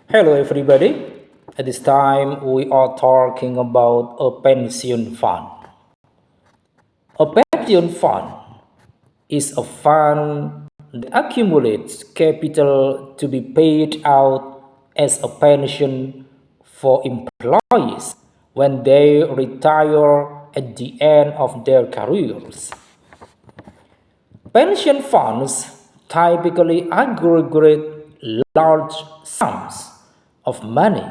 Hello, everybody. At this time, we are talking about a pension fund. A pension fund is a fund that accumulates capital to be paid out as a pension for employees when they retire at the end of their careers. Pension funds typically aggregate large sums of money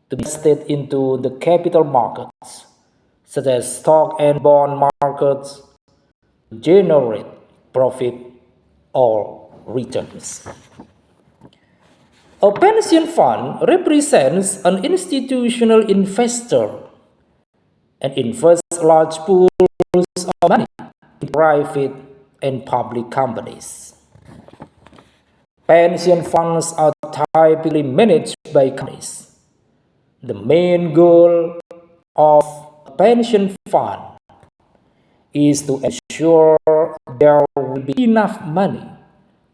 to be invested into the capital markets, such as stock and bond markets, to generate profit or returns. A pension fund represents an institutional investor and invests large pools of money in private and public companies. Pension funds are typically managed by companies. The main goal of a pension fund is to ensure there will be enough money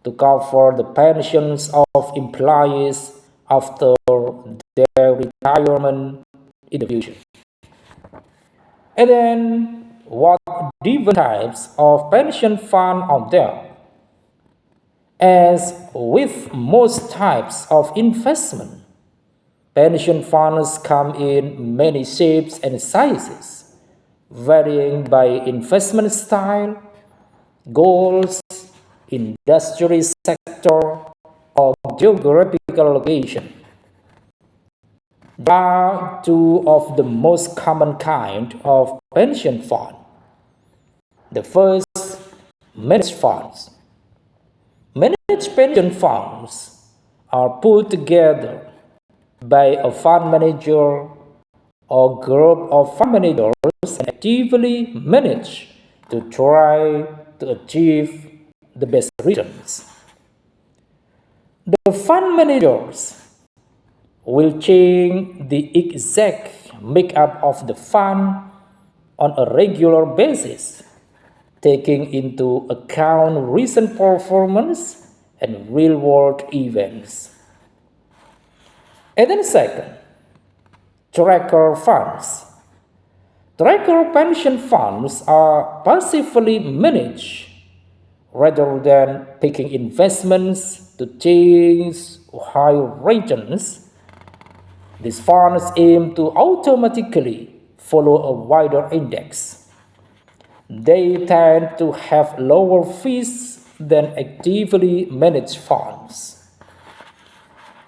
to cover the pensions of employees after their retirement in the future. And then, what different types of pension fund are there? As with most types of investment, pension funds come in many shapes and sizes, varying by investment style, goals, industry sector, or geographical location. There are two of the most common kind of pension fund. The first, managed funds. Managed pension funds are put together by a fund manager or group of fund managers and actively manage to try to achieve the best returns. The fund managers will change the exact makeup of the fund on a regular basis, taking into account recent performance and real world events. And then, second, tracker funds. Tracker pension funds are passively managed rather than picking investments to chase high returns. These funds aim to automatically follow a wider index. They tend to have lower fees than actively managed funds.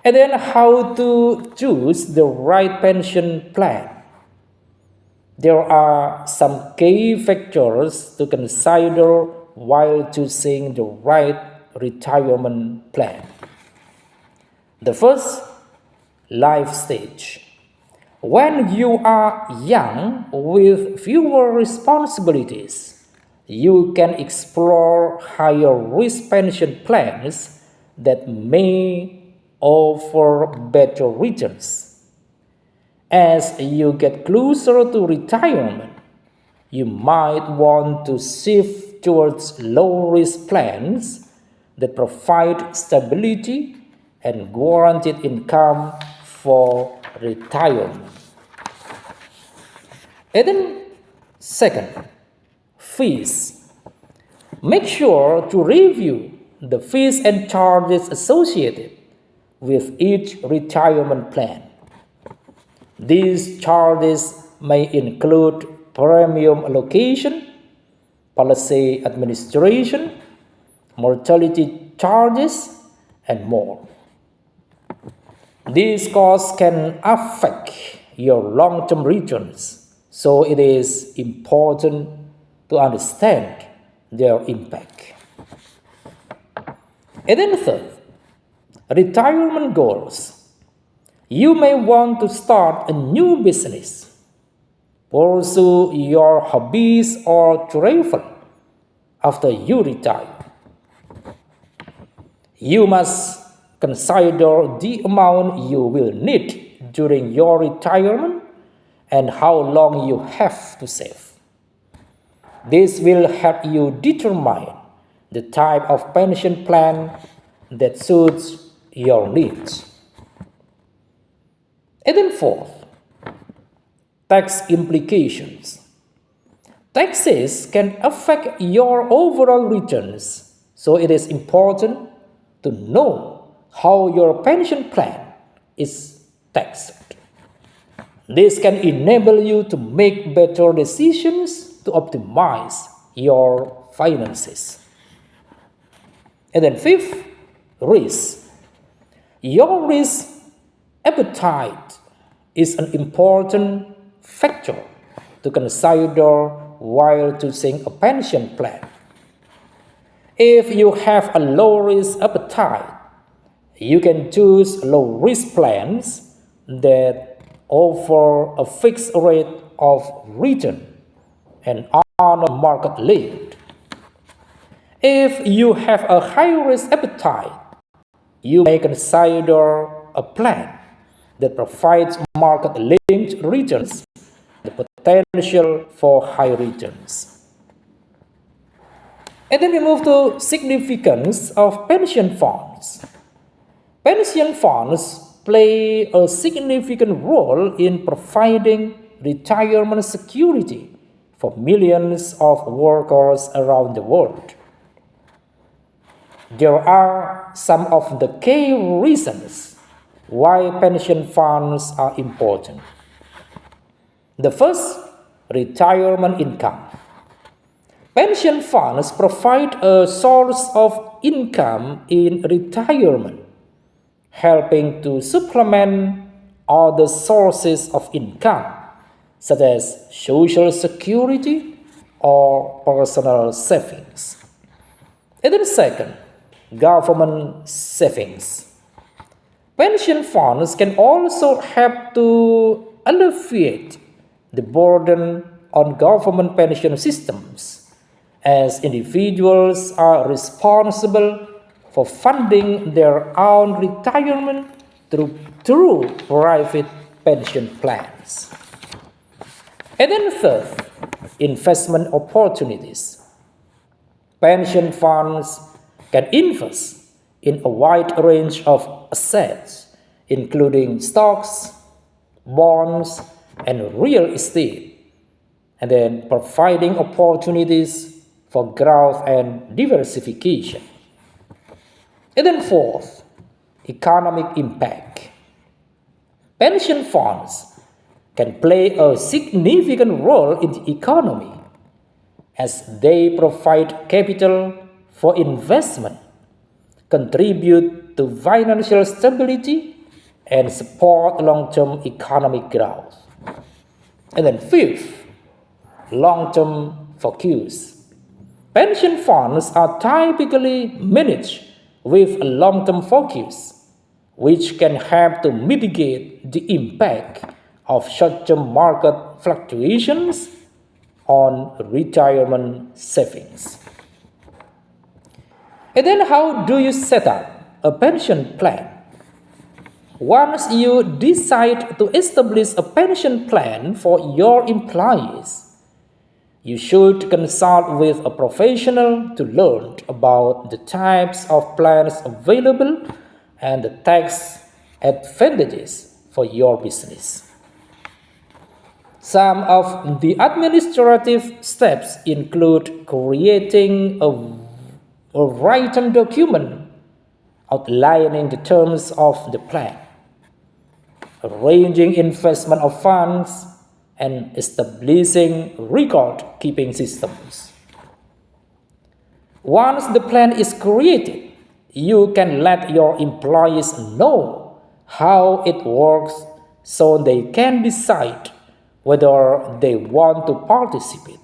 And then, how to choose the right pension plan? There are some key factors to consider while choosing the right retirement plan. The first, life stage. When you are young with fewer responsibilities, you can explore higher risk pension plans that may offer better returns. As you get closer to retirement, you might want to shift towards low risk plans that provide stability and guaranteed income for retirement. And then, second, fees. Make sure to review the fees and charges associated with each retirement plan. These charges may include premium allocation, policy administration, mortality charges, and more. These costs can affect your long-term returns, so it is important to understand their impact. And then third, retirement goals. You may want to start a new business, pursue your hobbies, or travel after you retire. You must consider the amount you will need during your retirement and how long you have to save. This will help you determine the type of pension plan that suits your needs. And then fourth, tax implications. Taxes can affect your overall returns, so it is important to know how your pension plan is taxed. This can enable you to make better decisions to optimize your finances. And then fifth, risk. Your risk appetite is an important factor to consider while choosing a pension plan. If you have a low risk appetite, you can choose low risk plans that offer a fixed rate of return and are not market linked. If you have a high risk appetite, you may consider a plan that provides market linked returns, the potential for high returns. And then we move to significance of pension funds. Pension funds play a significant role in providing retirement security for millions of workers around the world. There are some of the key reasons why pension funds are important. The first, retirement income. Pension funds provide a source of income in retirement, helping to supplement other sources of income, such as social security or personal savings. And then second, government savings. Pension funds can also help to alleviate the burden on government pension systems, as individuals are responsible for funding their own retirement through private pension plans. And then third, investment opportunities. Pension funds can invest in a wide range of assets, including stocks, bonds, and real estate, and then providing opportunities for growth and diversification. And then fourth, economic impact. Pension funds can play a significant role in the economy as they provide capital for investment, contribute to financial stability, and support long-term economic growth. And then fifth, long-term focus. Pension funds are typically managed with a long-term focus, which can help to mitigate the impact of short-term market fluctuations on retirement savings. And then how do you set up a pension plan? Once you decide to establish a pension plan for your employees, you should consult with a professional to learn about the types of plans available and the tax advantages for your business. Some of the administrative steps include creating a written document outlining the terms of the plan, arranging investment of funds, and establishing record-keeping systems. Once the plan is created, you can let your employees know how it works so they can decide whether they want to participate.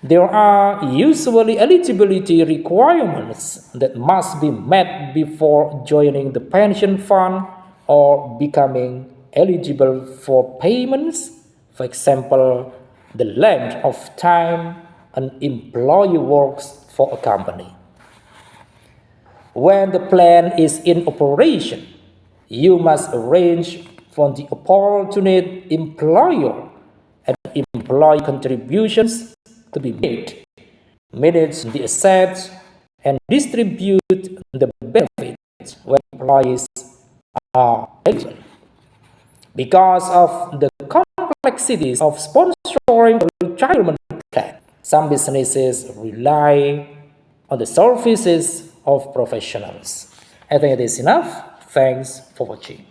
There are usually eligibility requirements that must be met before joining the pension fund or becoming eligible for payments. For example, the length of time an employee works for a company. When the plan is in operation, you must arrange for the opportunate employer and employee contributions to be made, manage the assets, and distribute the benefits when employees are eligible. Because of the complexities of sponsoring a retirement plan, some businesses rely on the services of professionals. I think it is enough. Thanks for watching.